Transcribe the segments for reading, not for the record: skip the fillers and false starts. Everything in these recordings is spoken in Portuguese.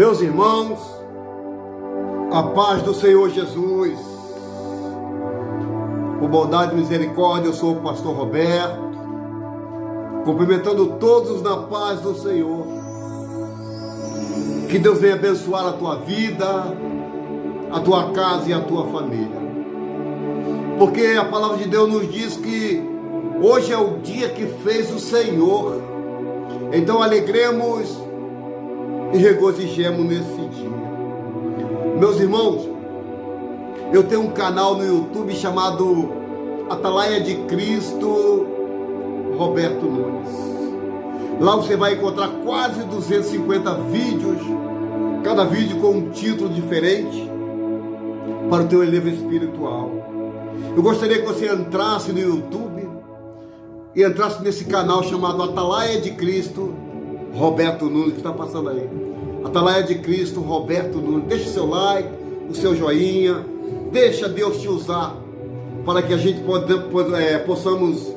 Meus irmãos, a paz do Senhor Jesus, por bondade e misericórdia, eu sou o pastor Roberto, cumprimentando todos na paz do Senhor. Que Deus venha abençoar a tua vida, a tua casa e a tua família. Porque a palavra de Deus nos diz que hoje é o dia que fez o Senhor. Então alegremos e regozijemos nesse dia. Meus irmãos, eu tenho um canal no YouTube chamado Atalaia de Cristo Roberto Nunes. Lá você vai encontrar quase 250 vídeos, cada vídeo com um título diferente para o teu elevo espiritual. Eu gostaria que você entrasse no YouTube e entrasse nesse canal chamado Atalaia de Cristo Roberto Nunes, que está passando aí. Atalaia de Cristo Roberto Nunes. Deixa o seu like, o seu joinha. Deixa Deus te usar para que a gente possamos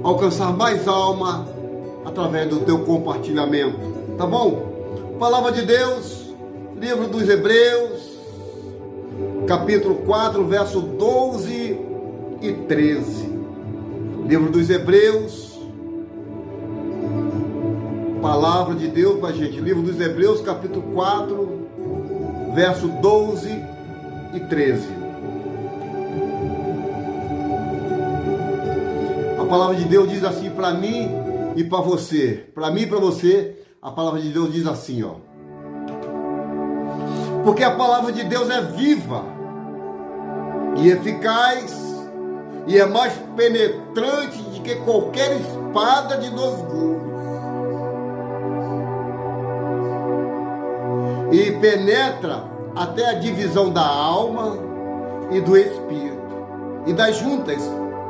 alcançar mais alma através do teu compartilhamento. Tá bom? Palavra de Deus, livro dos Hebreus, capítulo 4, verso 12 e 13. Livro dos Hebreus, palavra de Deus para a gente. Livro dos Hebreus, capítulo 4, verso 12 e 13. A palavra de Deus diz assim para mim e para você. Para mim e para você, a palavra de Deus diz assim, ó. Porque a palavra de Deus é viva e eficaz e é mais penetrante do que qualquer espada de 2 gumes. E penetra até a divisão da alma e do espírito, e das juntas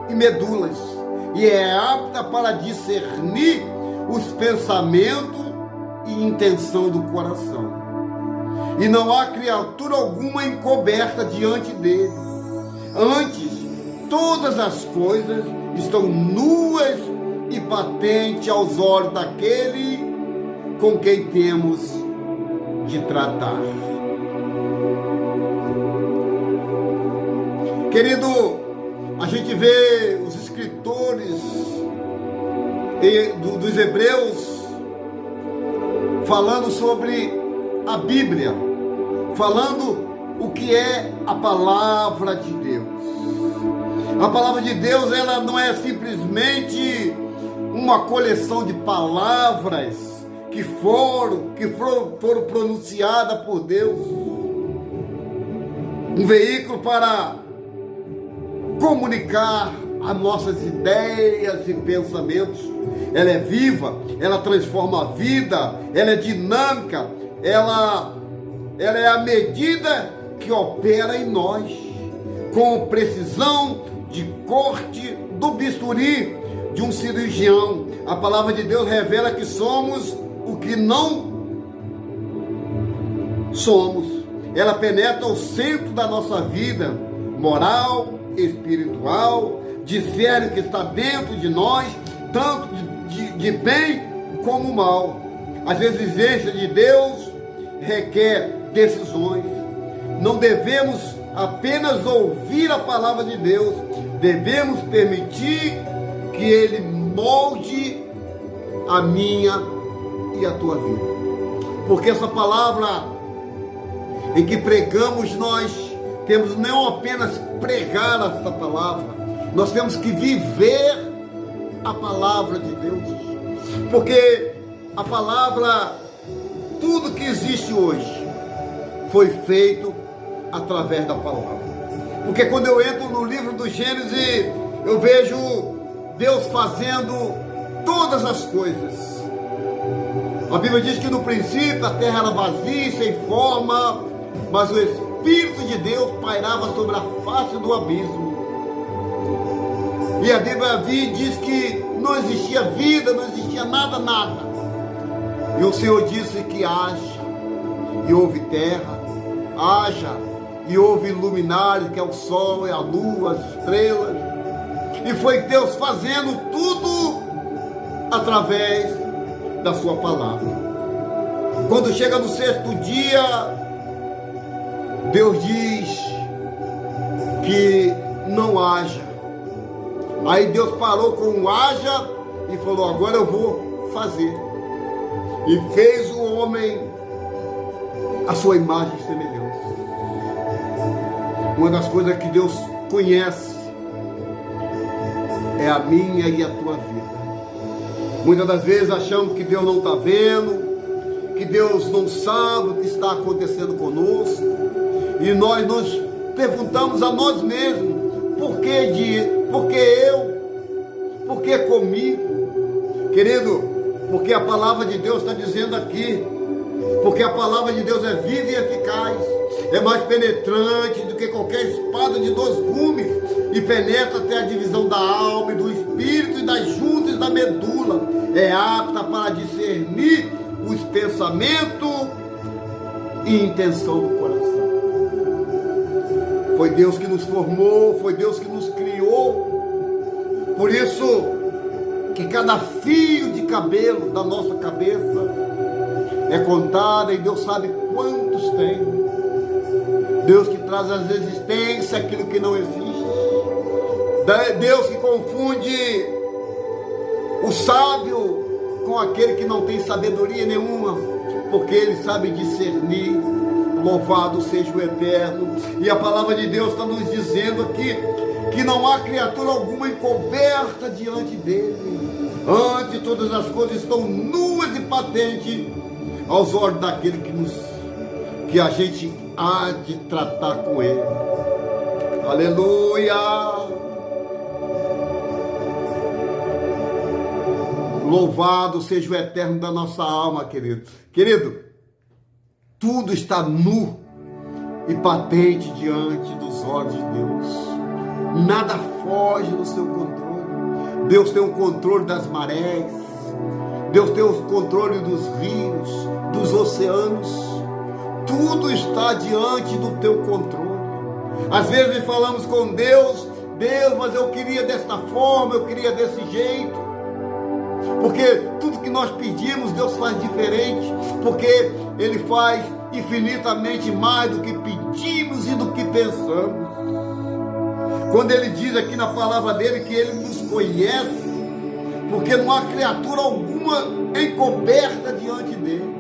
e medulas, e é apta para discernir os pensamentos e intenção do coração. E não há criatura alguma encoberta diante dele. Antes, todas as coisas estão nuas e patentes aos olhos daquele com quem temos de tratar. Querido, a gente vê os escritores dos Hebreus falando sobre a Bíblia, falando o que é a palavra de Deus. A palavra de Deus, ela não é simplesmente uma coleção de palavras que foram pronunciadas por Deus, um veículo para comunicar as nossas ideias e pensamentos. Ela é viva, ela transforma a vida, ela é dinâmica, ela é a medida que opera em nós, com precisão de corte do bisturi de um cirurgião. A palavra de Deus revela que somos o que não somos. Ela penetra o centro da nossa vida moral, espiritual, discerne o que está dentro de nós, tanto de bem como mal. As exigências de Deus requer decisões. Não devemos apenas ouvir a palavra de Deus, devemos permitir que Ele molde a minha e a tua vida. Porque essa palavra em que pregamos, nós temos não apenas pregar essa palavra, nós temos que viver a palavra de Deus. Porque a palavra, tudo que existe hoje, foi feito através da palavra. Porque quando eu entro no livro do Gênesis, eu vejo Deus fazendo todas as coisas. A Bíblia diz que no princípio a terra era vazia e sem forma, mas o Espírito de Deus pairava sobre a face do abismo. E a Bíblia diz que não existia vida, não existia nada. E o Senhor disse que haja, e houve terra, haja, e houve luminares, que é o sol, e a lua, as estrelas. E foi Deus fazendo tudo através da sua palavra. Quando chega no sexto dia, Deus diz que não haja. Aí Deus parou com um haja e falou: agora eu vou fazer. E fez o homem a sua imagem e semelhança. Uma das coisas que Deus conhece é a minha e a tua vida. Muitas das vezes achamos que Deus não está vendo, que Deus não sabe o que está acontecendo conosco, e nós nos perguntamos a nós mesmos: por que eu? Por que comigo? Querido, porque a palavra de Deus está dizendo aqui, porque a palavra de Deus é viva e eficaz, é mais penetrante do que qualquer espada de 2 gumes, e penetra até a divisão da alma e do espírito e das juntas da medula, é apta para discernir os pensamentos e intenção do coração. Foi Deus que nos formou, foi Deus que nos criou. Por isso que cada fio de cabelo da nossa cabeça é contado, e Deus sabe quantos tem. Deus que traz às existência aquilo que não existe. Deus que confunde o sábio com aquele que não tem sabedoria nenhuma, porque ele sabe discernir. Louvado seja o Eterno. E a palavra de Deus está nos dizendo aqui que não há criatura alguma encoberta diante dele. Antes, todas as coisas estão nuas e patentes aos olhos daquele que a gente há de tratar com ele. Aleluia! Louvado seja o Eterno da nossa alma, querido. Querido, tudo está nu e patente diante dos olhos de Deus. Nada foge do seu controle. Deus tem o controle das marés. Deus tem o controle dos rios, dos oceanos. Tudo está diante do teu controle. Às vezes falamos com Deus: Deus, mas eu queria desta forma, eu queria desse jeito. Porque tudo que nós pedimos, Deus faz diferente, porque Ele faz infinitamente mais do que pedimos e do que pensamos. Quando Ele diz aqui na palavra dele que Ele nos conhece, porque não há criatura alguma encoberta diante dele.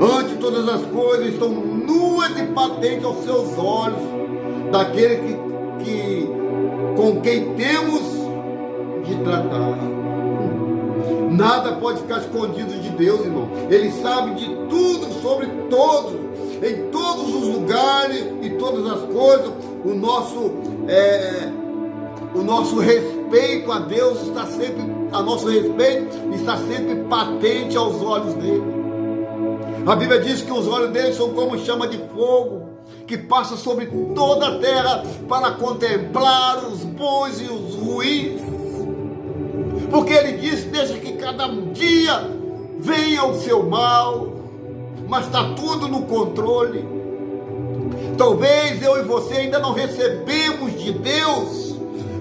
Ante todas as coisas estão nuas e patentes aos seus olhos, daquele com quem temos de tratar. Nada pode ficar escondido de Deus, irmão. Ele sabe de tudo, sobre todos, em todos os lugares e todas as coisas. O nosso respeito a Deus está sempre, patente aos olhos dele. A Bíblia diz que os olhos dele são como chama de fogo, que passa sobre toda a terra para contemplar os bons e os ruins. Porque ele diz: deixa que cada dia venha o seu mal, mas está tudo no controle. Talvez eu e você ainda não recebemos de Deus,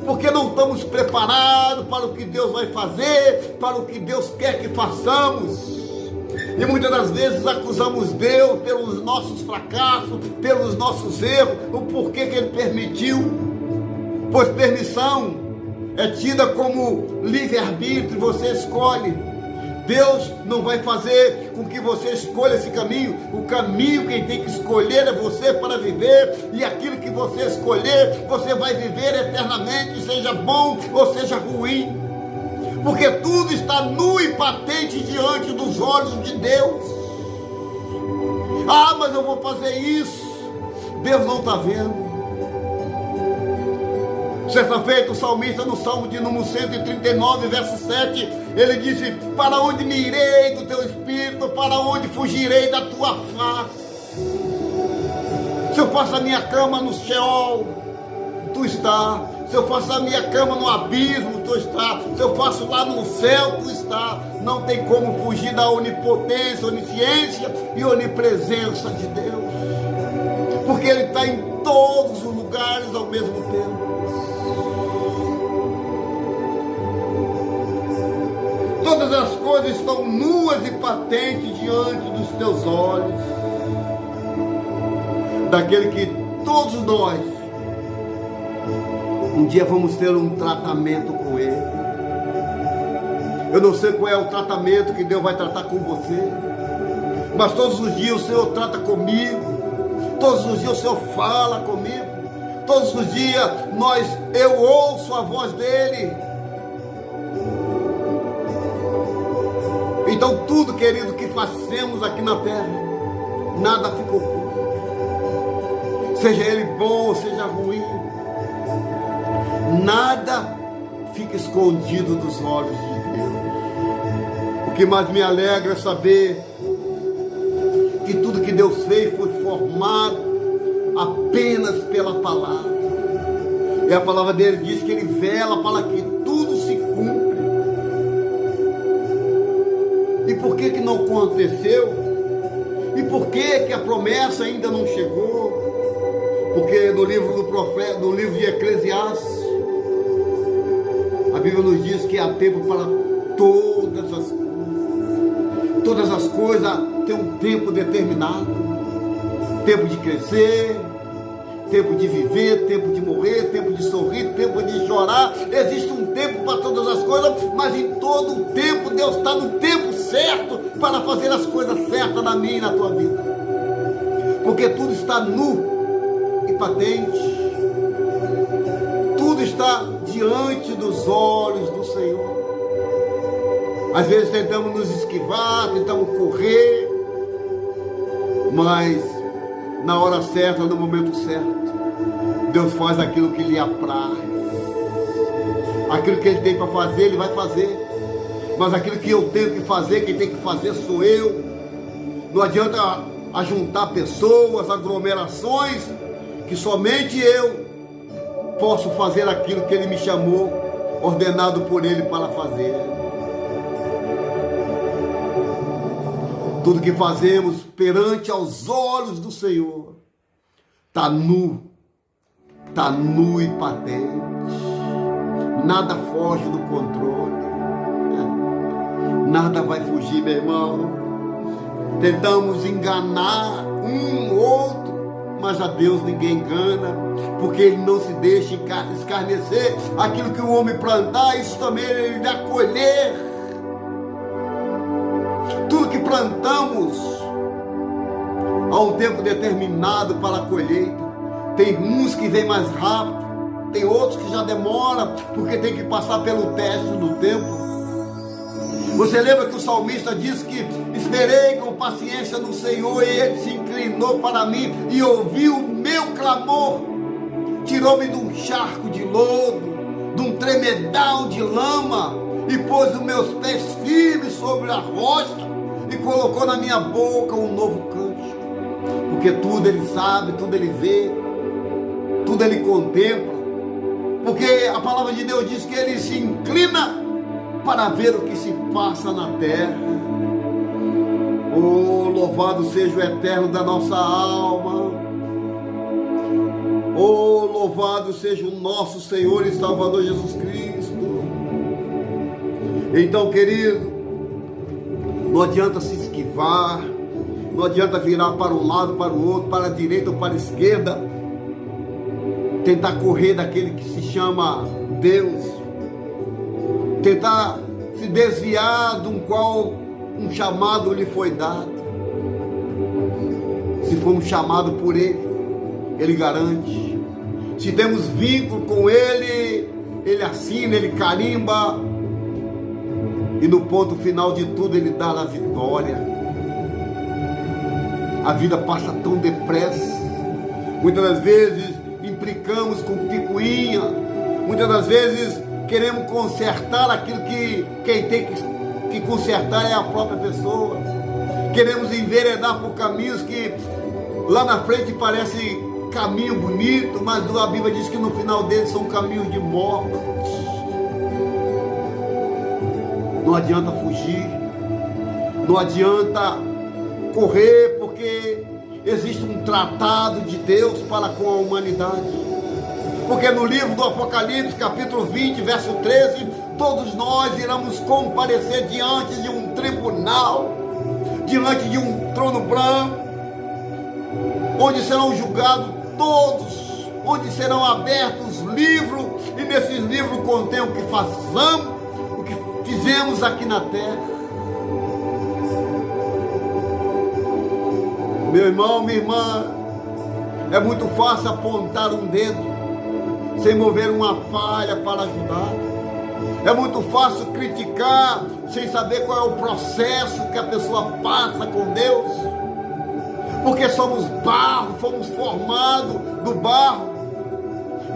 porque não estamos preparados para o que Deus vai fazer, para o que Deus quer que façamos. E muitas das vezes acusamos Deus pelos nossos fracassos, pelos nossos erros, o porquê que Ele permitiu. Pois permissão é tida como livre-arbítrio, você escolhe. Deus não vai fazer com que você escolha esse caminho. O caminho quem tem que escolher é você para viver. E aquilo que você escolher, você vai viver eternamente, seja bom ou seja ruim. Porque tudo está nu e patente diante dos olhos de Deus. Ah, mas eu vou fazer isso. Deus não está vendo. Certa feita, o salmista, no Salmo de número 139, verso 7, ele disse: para onde me irei do teu espírito? Para onde fugirei da tua face? Se eu faço a minha cama no Sheol, tu está. Se eu faço a minha cama no abismo, tu está. Se eu faço lá no céu, tu está. Não tem como fugir da onipotência, onisciência e onipresença de Deus. Porque Ele está em todos os lugares ao mesmo tempo. Todas as coisas estão nuas e patentes diante dos teus olhos, daquele que todos nós um dia vamos ter um tratamento com Ele. Eu não sei qual é o tratamento que Deus vai tratar com você, mas todos os dias o Senhor trata comigo, todos os dias o Senhor fala comigo, todos os dias eu ouço a voz dEle. Então tudo, querido, que fazemos aqui na terra, nada fica oculto, seja ele bom ou seja ruim, nada fica escondido dos olhos de Deus. O que mais me alegra é saber que tudo que Deus fez foi formado apenas pela palavra, e a palavra dele diz que ele vela para que tudo se cumpra. E por que que não aconteceu? E por que que a promessa ainda não chegou? Porque no livro do profeta, no livro de Eclesiastes, a Bíblia nos diz que há tempo para todas as coisas. Todas as coisas têm um tempo determinado. Tempo de crescer, tempo de viver, tempo de morrer, tempo de sorrir, tempo de chorar. Existe um tempo para todas as coisas, mas em todo o tempo Deus está no tempo certo para fazer as coisas certas na minha e na tua vida. Porque tudo está nu e patente. Tudo está diante dos olhos do Senhor. Às vezes tentamos nos esquivar, tentamos correr, mas na hora certa, no momento certo, Deus faz aquilo que lhe apraz. Aquilo que Ele tem para fazer, Ele vai fazer. Mas aquilo que eu tenho que fazer, quem tem que fazer sou eu. Não adianta ajuntar pessoas, aglomerações, que somente eu posso fazer aquilo que Ele me chamou, ordenado por Ele para fazer. Tudo que fazemos perante aos olhos do Senhor está nu e patente. Nada foge do controle, nada vai fugir, meu irmão. Tentamos enganar um ou outro, mas a Deus ninguém engana, porque Ele não se deixa escarnecer. Aquilo que o homem plantar, isso também Ele vai colher. Tudo que plantamos há um tempo determinado para a colheita. Tem uns que vêm mais rápido, tem outros que já demoram, porque tem que passar pelo teste do tempo. Você lembra que o salmista disse que esperei com paciência no Senhor, e Ele se inclinou para mim e ouviu o meu clamor, tirou-me de um charco de lodo, de um tremedal de lama, e pôs os meus pés firmes sobre a rocha, e colocou na minha boca um novo cântico. Porque tudo Ele sabe, tudo Ele vê, tudo Ele contempla. Porque a palavra de Deus diz que Ele se inclina para ver o que se passa na terra. Oh, louvado seja o Eterno da nossa alma. Oh, louvado seja o nosso Senhor e Salvador Jesus Cristo. Então, querido, não adianta se esquivar, não adianta virar para um lado, para o outro, para a direita ou para a esquerda, tentar correr daquele que se chama Deus, tentar se desviar de um qual um chamado lhe foi dado. Se formos chamados por Ele, Ele garante. Se temos vínculo com Ele, Ele assina, Ele carimba, e no ponto final de tudo Ele dá a vitória. A vida passa tão depressa. Muitas das vezes implicamos com picuinha. Muitas das vezes queremos consertar aquilo que quem tem que consertar é a própria pessoa. Queremos enveredar por caminhos que lá na frente parece caminho bonito, mas a Bíblia diz que no final deles são caminhos de morte. Não adianta fugir, não adianta correr, porque existe um tratado de Deus para com a humanidade. Porque no livro do Apocalipse, capítulo 20, verso 13, todos nós iremos comparecer diante de um tribunal, diante de um trono branco, onde serão julgados todos, onde serão abertos livros, e nesses livros contém o que façamos, o que fizemos aqui na terra. Meu irmão, minha irmã, é muito fácil apontar um dedo sem mover uma palha para ajudar. É muito fácil criticar sem saber qual é o processo que a pessoa passa com Deus. Porque somos barro, fomos formados do barro.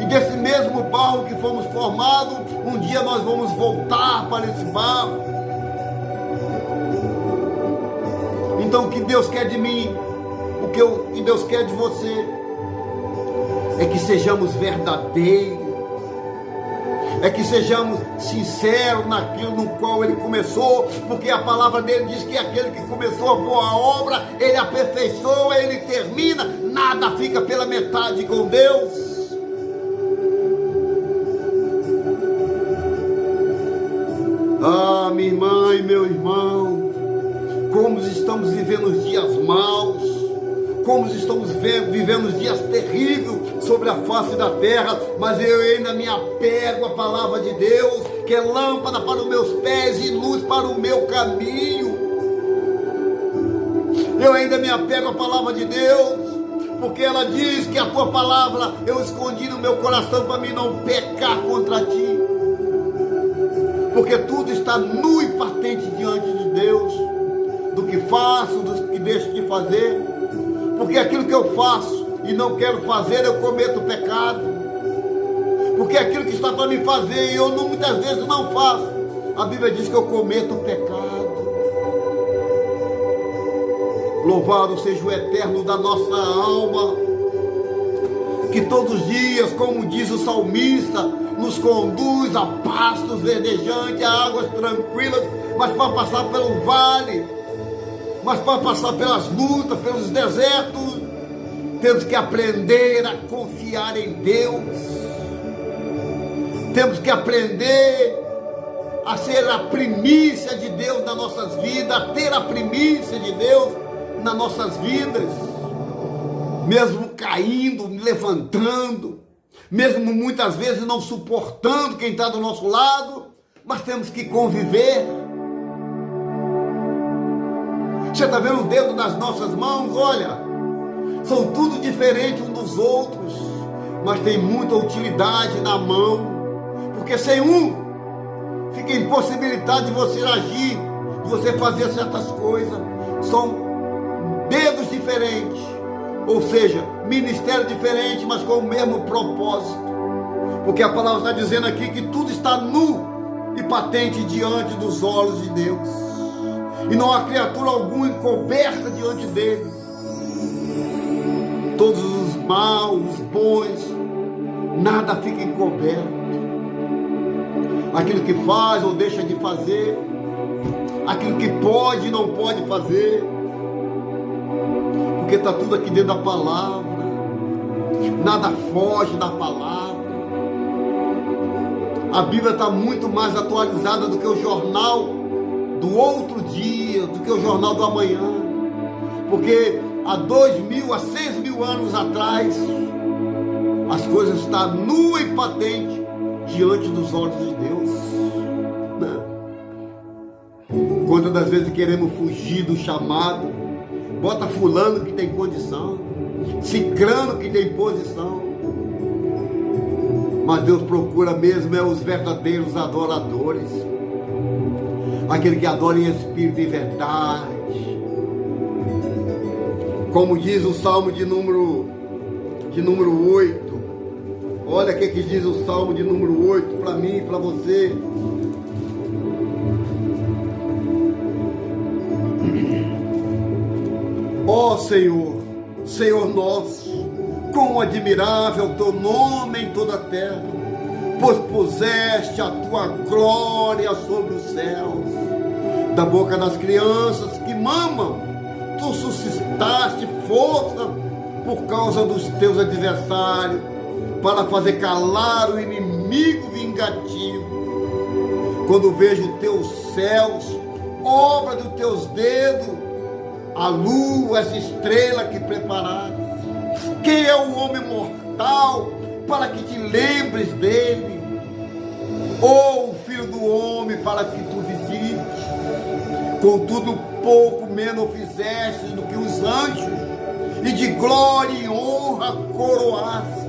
E desse mesmo barro que fomos formados, um dia nós vamos voltar para esse barro. Então o que Deus quer de mim, o que Deus quer de você, é que sejamos verdadeiros, é que sejamos sinceros naquilo no qual Ele começou, porque a palavra dele diz que aquele que começou a boa obra, Ele aperfeiçoa, Ele termina, nada fica pela metade com Deus. Ah, minha irmã e meu irmão, como estamos vivendo os dias maus, como estamos vivendo os dias terríveis sobre a face da terra, mas eu ainda me apego à palavra de Deus, que é lâmpada para os meus pés e luz para o meu caminho. Eu ainda me apego à palavra de Deus, porque ela diz que a tua palavra eu escondi no meu coração para mim não pecar contra ti, porque tudo está nu e patente diante de Deus, do que faço, do que deixo de fazer. Porque aquilo que eu faço e não quero fazer, eu cometo pecado. Porque aquilo que está para me fazer e eu muitas vezes não faço, a Bíblia diz que eu cometo pecado. Louvado seja o eterno da nossa alma, que todos os dias, como diz o salmista, nos conduz a pastos verdejantes, a águas tranquilas, mas para passar pelo vale, mas para passar pelas lutas, pelos desertos, temos que aprender a confiar em Deus. Temos que aprender a ser a primícia de Deus nas nossas vidas, a ter a primícia de Deus nas nossas vidas. Mesmo caindo, levantando, mesmo muitas vezes não suportando quem está do nosso lado, mas temos que conviver. Você está vendo o dedo das nossas mãos? Olha, são tudo diferentes uns dos outros, mas tem muita utilidade na mão, porque sem um, fica impossibilidade de você agir, de você fazer certas coisas. São dedos diferentes, ou seja, ministério diferente, mas com o mesmo propósito, porque a palavra está dizendo aqui que tudo está nu e patente diante dos olhos de Deus, e não há criatura alguma encoberta diante dele. Todos os maus, os bons, nada fica encoberto. Aquilo que faz ou deixa de fazer, aquilo que pode e não pode fazer, porque está tudo aqui dentro da palavra, nada foge da palavra. A Bíblia está muito mais atualizada do que o jornal do outro dia, do que o jornal do amanhã, porque há 2.000, há 6.000 anos atrás, as coisas estão nu e patente diante dos olhos de Deus. Quantas das vezes queremos fugir do chamado, bota fulano que tem condição, cicrano que tem posição, mas Deus procura mesmo os verdadeiros adoradores, aquele que adora em espírito e verdade. Como diz o Salmo de número 8. Olha o que diz o Salmo de número 8 para mim e para você. Ó Senhor, Senhor nosso, quão admirável o teu nome em toda a terra, pois puseste a tua glória sobre os céus. Da boca das crianças que mamam, tu suscitaste força por causa dos teus adversários, para fazer calar o inimigo vingativo. quando vejo os teus céus, obra dos teus dedos, a lua, as estrelas que preparaste. Quem é o homem mortal para que te lembres dele? Ou o filho do homem para que tu visites? Contudo, pouco menos fizeste do que os anjos, e de glória e honra coroaste.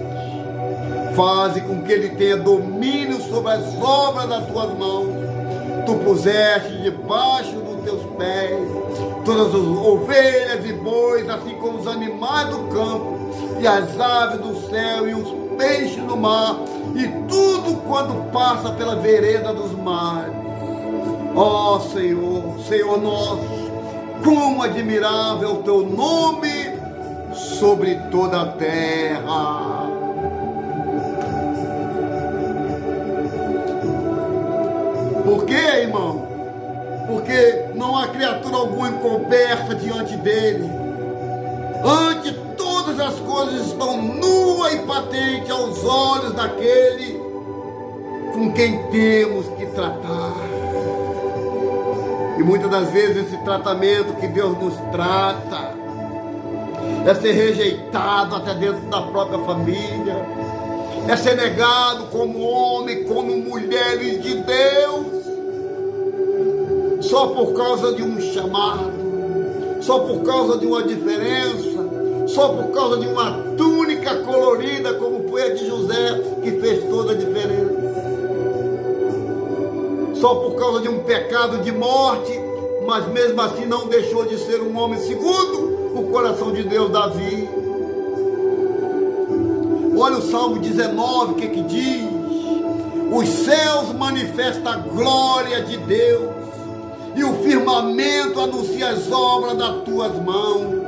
Faze com que ele tenha domínio sobre as obras das tuas mãos. Tu puseste debaixo dos teus pés todas as ovelhas e bois, assim como os animais do campo, e as aves do céu, e os peixes do mar, e tudo quanto passa pela vereda dos mares. Ó Senhor, Senhor nosso, quão admirável é o teu nome sobre toda a terra. Por quê, irmão? Porque não há criatura alguma encoberta diante dele. Ante todas as coisas estão nua e patente aos olhos daquele com quem temos que tratar. E muitas das vezes esse tratamento que Deus nos trata é ser rejeitado até dentro da própria família, é ser negado como homem, como mulheres de Deus, só por causa de um chamado, só por causa de uma diferença, só por causa de uma túnica colorida, como foi a de José, que fez toda a diferença. Só por causa de um pecado de morte, mas mesmo assim não deixou de ser um homem segundo o coração de Deus, Davi. Olha o Salmo 19, o que diz? Os céus manifestam a glória de Deus, e o firmamento anuncia as obras das tuas mãos.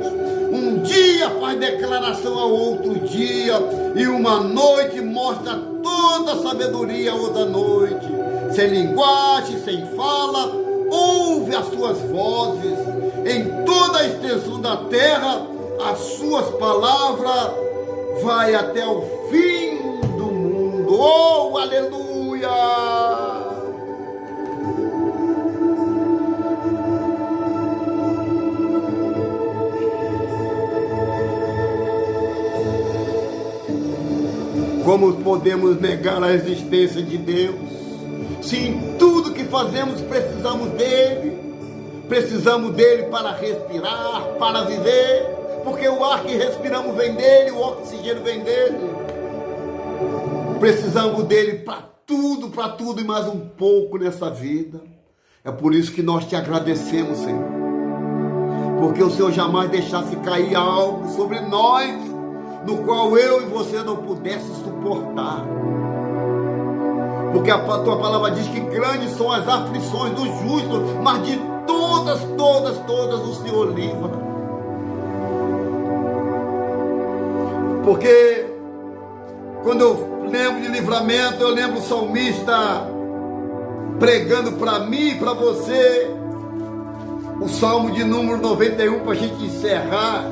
Um dia faz declaração ao outro dia, e uma noite mostra toda a sabedoria a outra noite. Sem linguagem, sem fala, ouve as suas vozes. Em toda a extensão da terra, as suas palavras vai até o fim do mundo. Oh, aleluia! Como podemos negar a existência de Deus? Se em tudo que fazemos precisamos dele para respirar, para viver, porque o ar que respiramos vem dele, o oxigênio vem dele. Precisamos dele para tudo e mais um pouco nessa vida. É por isso que nós te agradecemos, Senhor, porque o Senhor jamais deixasse cair algo sobre nós, no qual eu e você não pudesse suportar. Porque a tua palavra diz que grandes são as aflições dos justos, mas de todas o Senhor livra. Porque quando eu lembro de livramento, eu lembro o salmista pregando para mim e para você o Salmo de número 91, para a gente encerrar.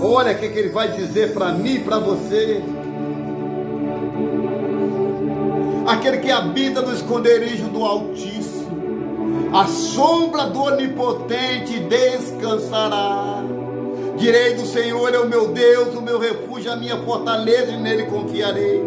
Olha o que ele vai dizer para mim e para você. Aquele que habita no esconderijo do Altíssimo, a sombra do Onipotente descansará. Direi do Senhor, é o meu Deus, o meu refúgio, a minha fortaleza, e nele confiarei.